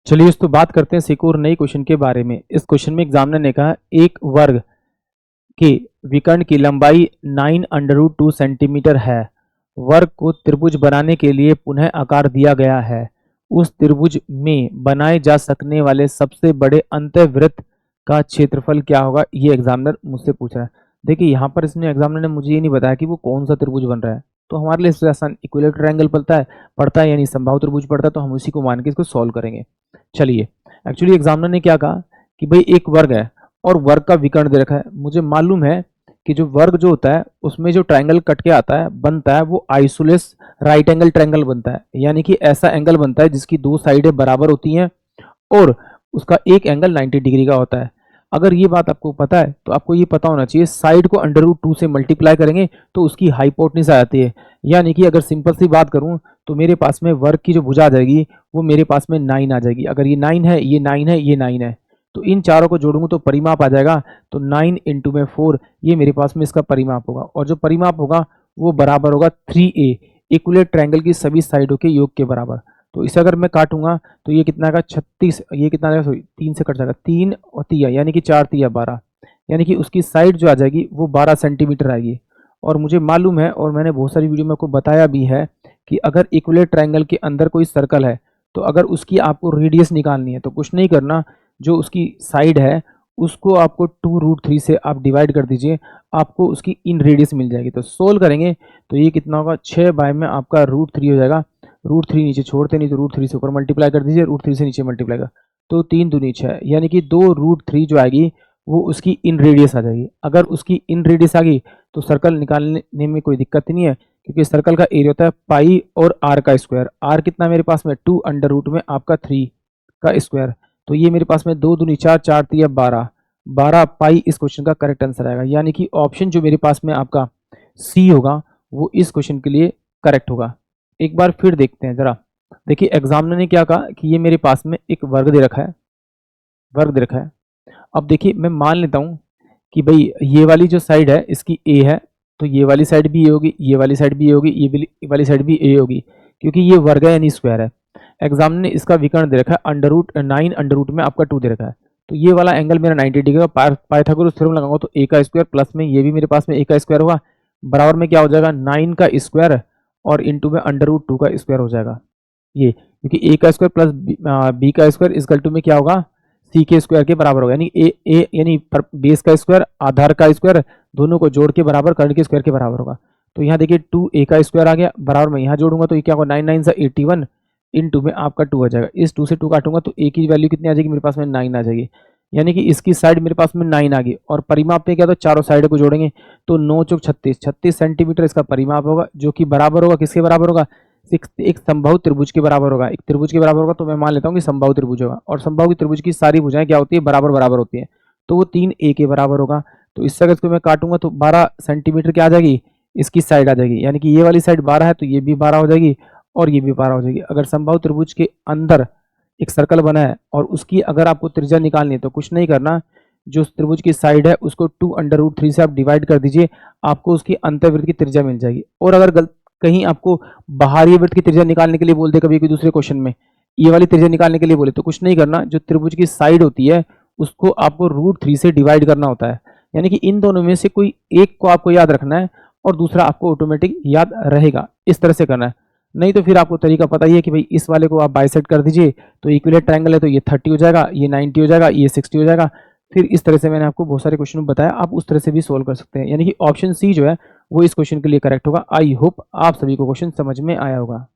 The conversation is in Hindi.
चलिए दोस्तों बात करते हैं एक और नई क्वेश्चन के बारे में। इस क्वेश्चन में एग्जामिनर ने कहा एक वर्ग के विकर्ण की लंबाई 9√2 सेंटीमीटर है। वर्ग को त्रिभुज बनाने के लिए पुनः आकार दिया गया है। उस त्रिभुज में बनाए जा सकने वाले सबसे बड़े अंतःवृत्त का क्षेत्रफल क्या होगा, ये एग्जामिनर मुझसे पूछ रहा है। देखिए यहाँ पर इसने एग्जामिनर ने मुझे ये नहीं बताया कि वो कौन सा त्रिभुज बन रहा है, तो हमारे लिए इससे आसान इक्विलेटरल ट्रायंगल पड़ता है यानी समबाहु त्रिभुज पड़ता है, तो हम उसी को मान के इसको सॉल्व करेंगे। चलिए, एक्चुअली एग्जामिनर ने क्या कहा कि भाई एक वर्ग है और वर्ग का विकर्ण दे रखा है। मुझे मालूम है कि जो वर्ग जो होता है उसमें जो ट्रायंगल कट के आता है बनता है वो आइसोलेस राइट एंगल ट्रायंगल बनता है, यानी कि ऐसा एंगल बनता है जिसकी दो साइडें बराबर होती हैं और उसका एक एंगल 90 डिग्री का होता है। अगर ये बात आपको पता है तो आपको ये पता होना चाहिए साइड को √2 से मल्टीप्लाई करेंगे तो उसकी हाइपोटेन्यूज आ जाती है। यानी कि अगर सिंपल सी बात करूं तो मेरे पास में वर्ग की जो भुजा आ जाएगी वो मेरे पास में 9 आ जाएगी। अगर ये 9 है, ये 9 है, ये 9 है, तो इन चारों को जोड़ूंगा तो परिमाप आ जाएगा। तो 9 इंटू में 4 ये मेरे पास में इसका परिमाप होगा और जो परिमाप होगा वो बराबर होगा 3a इक्विलेटरल ट्रायंगल की सभी साइडों के योग के बराबर। तो इसे अगर मैं काटूंगा तो ये कितना आएगा 36, ये कितना आएगा, सॉरी 3 से कट जाएगा, 3 और 3 यानी कि 4 3 12, यानी कि उसकी साइड जो आ जाएगी वो 12 सेंटीमीटर आएगी। और मुझे मालूम है और मैंने बहुत सारी वीडियो में आपको बताया भी है कि अगर इक्विलेटरल ट्रायंगल के अंदर कोई सर्कल है तो अगर उसकी आपको रेडियस निकालनी है तो कुछ नहीं करना, जो उसकी साइड है उसको आपको 2√3 से आप डिवाइड कर दीजिए, आपको उसकी इन रेडियस मिल जाएगी। तो सोल्व करेंगे तो ये कितना होगा, 6 बाय में आपका √3 हो जाएगा। √3 नीचे छोड़ते नहीं तो √3 से ऊपर मल्टीप्लाई कर दीजिए, √3 से नीचे मल्टीप्लाई कर, तो 3 दूनी 6, यानी कि 2√3 जो आएगी वो उसकी इन रेडियस आ जाएगी। अगर उसकी इन रेडियस आ गई तो सर्कल निकालने में कोई दिक्कत नहीं है, क्योंकि सर्कल का एरिया होता है पाई और आर का स्क्वायर। आर कितना मेरे पास में 2 अंडर रूट में आपका 3 का स्क्वायर, तो ये मेरे पास में 2 दूनी 4, 4 3 12, 12 पाई इस क्वेश्चन का करेक्ट आंसर आएगा। यानी कि ऑप्शन जो मेरे पास में आपका सी होगा वो इस क्वेश्चन के लिए करेक्ट होगा। एक बार फिर देखते हैं जरा। देखिए एग्जामिनर ने क्या कहा कि ये मेरे पास में एक वर्ग दे रखा है, वर्ग दे रखा है। अब देखिए मैं मान लेता हूं कि भाई ये वाली जो साइड है इसकी ए है, तो ये वाली साइड भी ए होगी, ये वाली साइड भी ए होगी, ये वाली साइड भी ए होगी, क्योंकि ये वर्ग है यानी स्क्वायर है। एग्जाम ने इसका विकर्ण दे रखा है √9 अंडर रूट में आपका 2 दे रखा है, तो ये वाला एंगल मेरा 90 डिग्री का। पाइथागोरस थ्योरम लगाऊंगा तो ए का स्क्वायर प्लस में ये भी मेरे पास में ए का स्क्वायर होगा, बराबर में क्या हो जाएगा 9 का स्क्वायर और इंटू में √2 का स्क्वायर हो जाएगा। ये क्योंकि ए का स्क्वायर प्लस बी का स्क्वायर इस टू में क्या होगा सी के स्क्वायर के बराबर होगा, यानी ए यानी बेस का स्क्वायर आधार का स्क्वायर दोनों को जोड़ के बराबर कर्ण के स्क्वायर के बराबर होगा। तो यहाँ देखिए 2a का स्क्वायर आ गया, बराबर में यहाँ जोड़ूंगा तो ये क्या होगा 9 9 से 81 इंटू में आपका 2 आ जाएगा। इस 2 से 2 काटूंगा तो a की वैल्यू कितनी आ जाएगी मेरे पास में 9 आ जाएगी, यानी कि इसकी साइड मेरे पास में 9 आ गई। और परिमाप में क्या, तो चारों साइड को जोड़ेंगे तो 9 चौक 36, 36 सेंटीमीटर इसका परिमाप होगा, जो कि बराबर होगा किसके बराबर होगा, एक समबाहु त्रिभुज के बराबर होगा। एक त्रिभुज के बराबर होगा तो मैं मान लेता हूँ कि समबाहु त्रिभुज होगा, और समबाहु त्रिभुज की सारी भुजाएं क्या होती है, बराबर बराबर होती है, तो वो 3a के बराबर होगा। तो इससे अगर इसको मैं काटूंगा तो 12 सेंटीमीटर क्या आ जाएगी, इसकी साइड आ जाएगी, यानी कि ये वाली साइड 12 है तो ये भी 12 हो जाएगी और ये भी 12 हो जाएगी। अगर समबाहु त्रिभुज के अंदर एक सर्कल बना है और उसकी अगर आपको त्रिज्या निकालनी है तो कुछ नहीं करना, जो त्रिभुज की साइड है उसको 2 अंडर रूट 3 से आप डिवाइड कर दीजिए, आपको उसकी अंतःवृत्त की त्रिज्या मिल जाएगी। और अगर कहीं आपको बाहरी वृत्त की त्रिज्या निकालने के लिए बोल दे कभी कोई दूसरे क्वेश्चन में, ये वाली त्रिज्या निकालने के लिए बोले, तो कुछ नहीं करना, जो त्रिभुज की साइड होती है उसको आपको √3 से डिवाइड करना होता है, यानी कि इन दोनों में से कोई एक को आपको याद रखना है और दूसरा आपको ऑटोमेटिक याद रहेगा, इस तरह से करना है। नहीं तो फिर आपको तरीका पता ही है कि भाई इस वाले को आप बाइसेक्ट कर दीजिए तो इक्विलेटरल ट्रायंगल है तो ये 30 हो जाएगा, ये 90 हो जाएगा, ये 60 हो जाएगा। फिर इस तरह से मैंने आपको बहुत सारे क्वेश्चन बताया, आप उस तरह से भी सोल्व कर सकते हैं, यानी कि ऑप्शन सी जो है वो इस क्वेश्चन के लिए करेक्ट होगा। आई होप आप सभी को क्वेश्चन समझ में आया होगा।